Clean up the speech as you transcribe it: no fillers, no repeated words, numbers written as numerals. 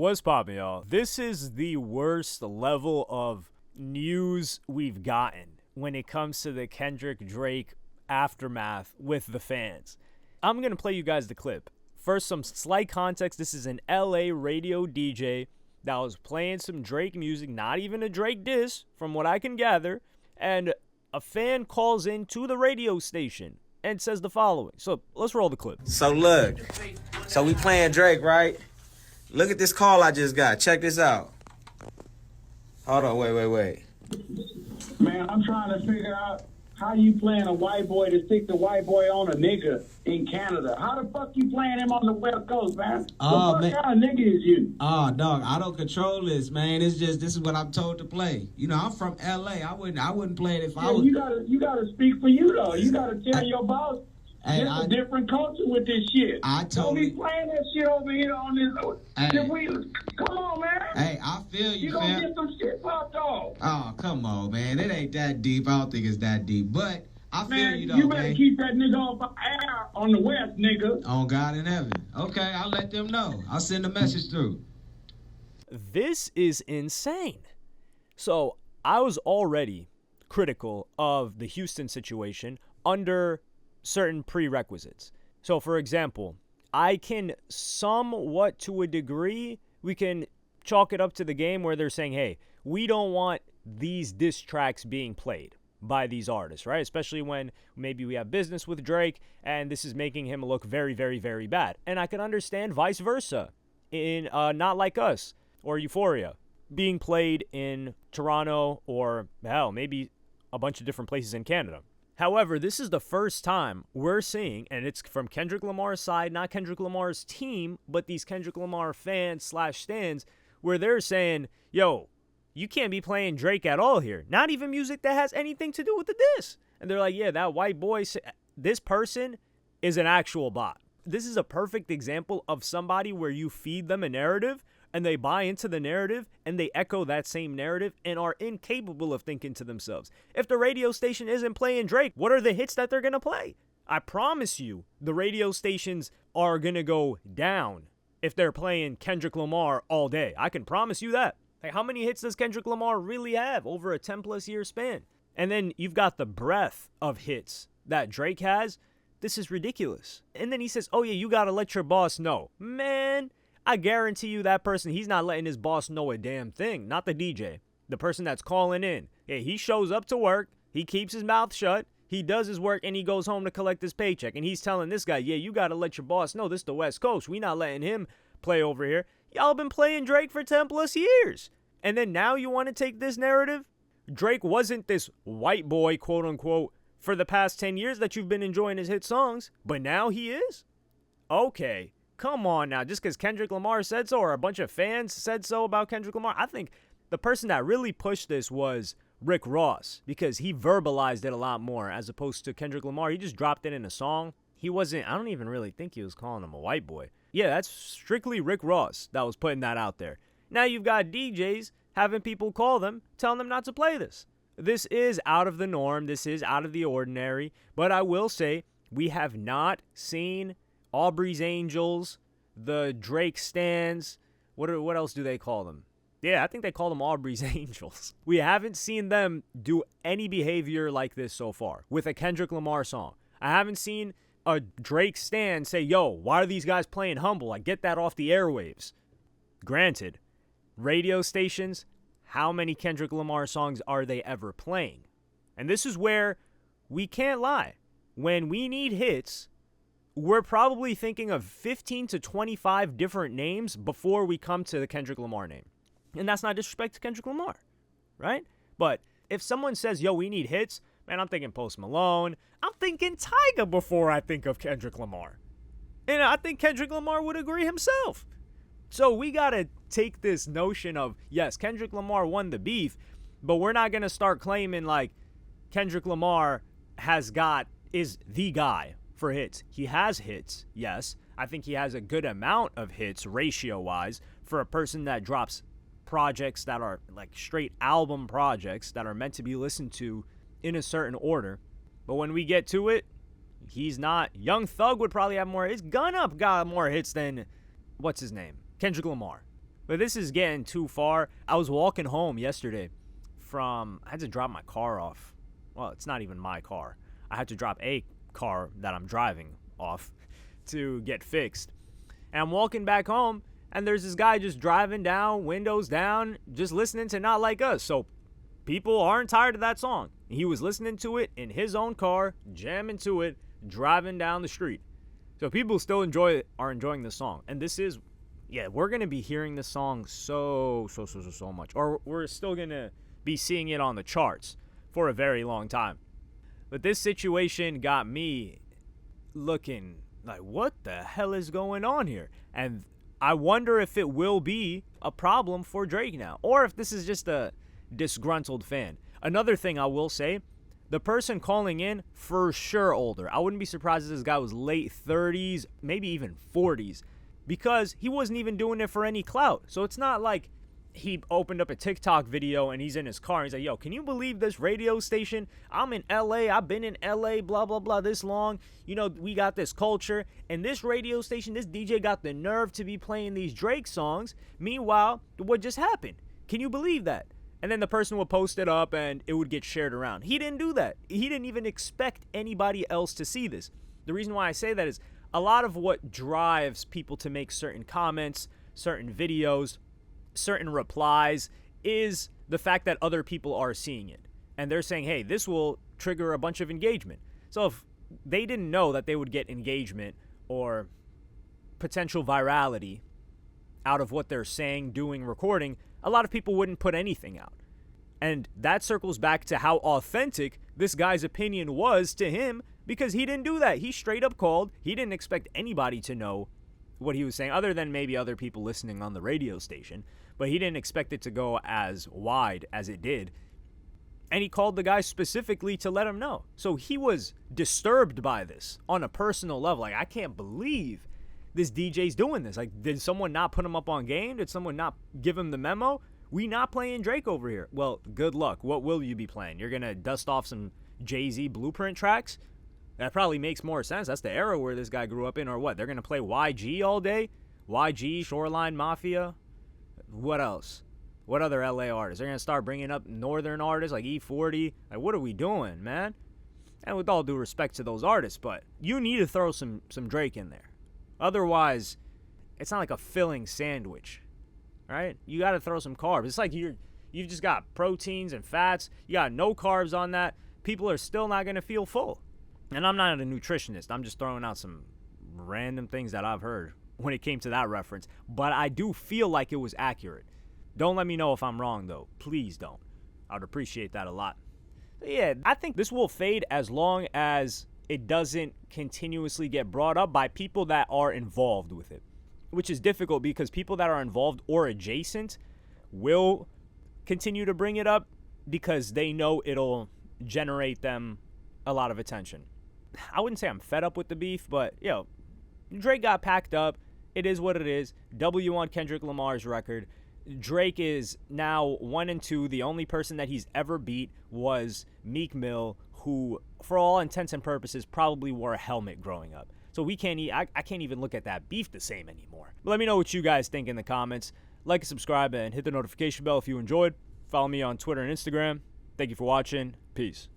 What's poppin', y'all? This is the worst level of news we've gotten when it comes to the Kendrick Drake aftermath with the fans. I'm gonna play you guys the clip. First, some slight context. This is an LA radio DJ that was playing some Drake music, not even a Drake diss, from what I can gather, and a fan calls in to the radio station and says the following. So let's roll the clip. So look, we playing Drake, right? Look at this call I just got. Check this out. Hold on, wait. Man, I'm trying to figure out how you playing a white boy to stick the white boy on a nigga in Canada. How the fuck you playing him on the West Coast, man? What kind of nigga is you? Dog, I don't control this, man. It's just this is what I'm told to play. You know, I'm from LA. I wouldn't play it if I was. You gotta speak for you though. You gotta tell your boss. Hey, there's a different culture with this shit. Don't be playing that shit over here on this. Come on, man. Hey, I feel you, You gonna get some shit popped off. Oh, come on, man. It ain't that deep. I don't think it's that deep. But I feel you, though, you better man. keep that nigga off air on the West, nigga. On God in heaven. Okay, I'll let them know. I'll send a message through. This is insane. So I was already critical of the Houston situation under certain prerequisites. So, for example, I can somewhat, to a degree, we can chalk it up to the game where they're saying, hey, we don't want these diss tracks being played by these artists, right? Especially when maybe we have business with Drake and this is making him look very, very, very bad. And I can understand vice versa in Not Like Us or Euphoria being played in Toronto or, hell, maybe a bunch of different places in Canada. However, this is the first time we're seeing, and it's from Kendrick Lamar's side, not Kendrick Lamar's team, but these Kendrick Lamar fans / stands, where they're saying, yo, you can't be playing Drake at all here. Not even music that has anything to do with the diss. And they're like, yeah, that white boy, this person is an actual bot. This is a perfect example of somebody where you feed them a narrative and they buy into the narrative and they echo that same narrative and are incapable of thinking to themselves, if the radio station isn't playing Drake, what are the hits that they're going to play? I promise you the radio stations are going to go down if they're playing Kendrick Lamar all day. I can promise you that. Like, how many hits does Kendrick Lamar really have over a 10 plus year span? And then you've got the breadth of hits that Drake has. This is ridiculous. And then he says, oh yeah, you got to let your boss know. Man, I guarantee you that person, he's not letting his boss know a damn thing. Not the DJ. The person that's calling in. Yeah, he shows up to work. He keeps his mouth shut. He does his work and he goes home to collect his paycheck. And he's telling this guy, yeah, you got to let your boss know this is the West Coast. We not letting him play over here. Y'all been playing Drake for 10 plus years. And then now you want to take this narrative? Drake wasn't this white boy, quote unquote, for the past 10 years that you've been enjoying his hit songs. But now he is? Okay. Come on now, just because Kendrick Lamar said so or a bunch of fans said so about Kendrick Lamar. I think the person that really pushed this was Rick Ross because he verbalized it a lot more as opposed to Kendrick Lamar. He just dropped it in a song. I don't even really think he was calling him a white boy. Yeah, that's strictly Rick Ross that was putting that out there. Now you've got DJs having people call them, telling them not to play this. This is out of the norm. This is out of the ordinary. But I will say we have not seen Aubrey's Angels, the Drake stands. What else do they call them? Yeah, I think they call them Aubrey's Angels. We haven't seen them do any behavior like this so far with a Kendrick Lamar song. I haven't seen a Drake stand say, yo, why are these guys playing Humble? I get that off the airwaves. Granted, radio stations, how many Kendrick Lamar songs are they ever playing? And this is where we can't lie. When we need hits, we're probably thinking of 15 to 25 different names before we come to the Kendrick Lamar name. And that's not disrespect to Kendrick Lamar, right? But if someone says, yo, we need hits, man, I'm thinking Post Malone. I'm thinking Tyga before I think of Kendrick Lamar. And I think Kendrick Lamar would agree himself. So we got to take this notion of, yes, Kendrick Lamar won the beef, but we're not going to start claiming like Kendrick Lamar is the guy for hits. He has hits, yes. I think he has a good amount of hits ratio-wise for a person that drops projects that are like straight album projects that are meant to be listened to in a certain order. But when we get to it, he's not. Young Thug would probably have more hits. Gun Up got more hits than, what's his name? Kendrick Lamar. But this is getting too far. I was walking home yesterday I had to drop my car off. Well, it's not even my car. I had to drop a car that I'm driving off to get fixed. And I'm walking back home, and there's this guy just driving down, windows down, just listening to Not Like Us. So people aren't tired of that song. He was listening to it in his own car, jamming to it, driving down the street. So people still are enjoying the song. And this is, we're going to be hearing this song so much. Or we're still going to be seeing it on the charts for a very long time. But this situation got me looking like, what the hell is going on here? And I wonder if it will be a problem for Drake now, or if this is just a disgruntled fan. Another thing I will say, the person calling in, for sure older. I wouldn't be surprised if this guy was late 30s, maybe even 40s, because he wasn't even doing it for any clout. So it's not like he opened up a TikTok video and he's in his car and he's like, yo, can you believe this radio station? I'm in LA. I've been in LA, blah, blah, blah, this long. You know, we got this culture. And this radio station, this DJ got the nerve to be playing these Drake songs. Meanwhile, what just happened? Can you believe that? And then the person would post it up and it would get shared around. He didn't do that. He didn't even expect anybody else to see this. The reason why I say that is a lot of what drives people to make certain comments, certain videos, certain replies is the fact that other people are seeing it. And they're saying, hey, this will trigger a bunch of engagement. So if they didn't know that they would get engagement or potential virality out of what they're saying, doing, recording, a lot of people wouldn't put anything out. And that circles back to how authentic this guy's opinion was to him, because he didn't do that. He straight up called. He didn't expect anybody to know what he was saying, other than maybe other people listening on the radio station. But he didn't expect it to go as wide as it did. And he called the guy specifically to let him know. So he was disturbed by this on a personal level. Like, I can't believe this DJ's doing this. Like, did someone not put him up on game? Did someone not give him the memo? We not playing Drake over here. Well, good luck. What will you be playing? You're going to dust off some Jay-Z Blueprint tracks? That probably makes more sense. That's the era where this guy grew up in. Or what? They're going to play YG all day? YG, Shoreline Mafia? What else? What other LA artists? They're going to start bringing up northern artists like E40. Like, what are we doing, man? And with all due respect to those artists, but you need to throw some Drake in there. Otherwise, it's not like a filling sandwich, right? You got to throw some carbs. It's like you've just got proteins and fats. You got no carbs on that. People are still not going to feel full. And I'm not a nutritionist. I'm just throwing out some random things that I've heard when it came to that reference. But I do feel like it was accurate. Don't let me know if I'm wrong, though. Please don't. I would appreciate that a lot. But yeah, I think this will fade as long as it doesn't continuously get brought up by people that are involved with it, which is difficult because people that are involved or adjacent will continue to bring it up because they know it'll generate them a lot of attention. I wouldn't say I'm fed up with the beef, but, Drake got packed up. It is what it is. W on Kendrick Lamar's record. Drake is now 1-2. The only person that he's ever beat was Meek Mill, who, for all intents and purposes, probably wore a helmet growing up. So I can't even look at that beef the same anymore. But let me know what you guys think in the comments. Like and subscribe and hit the notification bell if you enjoyed. Follow me on Twitter and Instagram. Thank you for watching. Peace.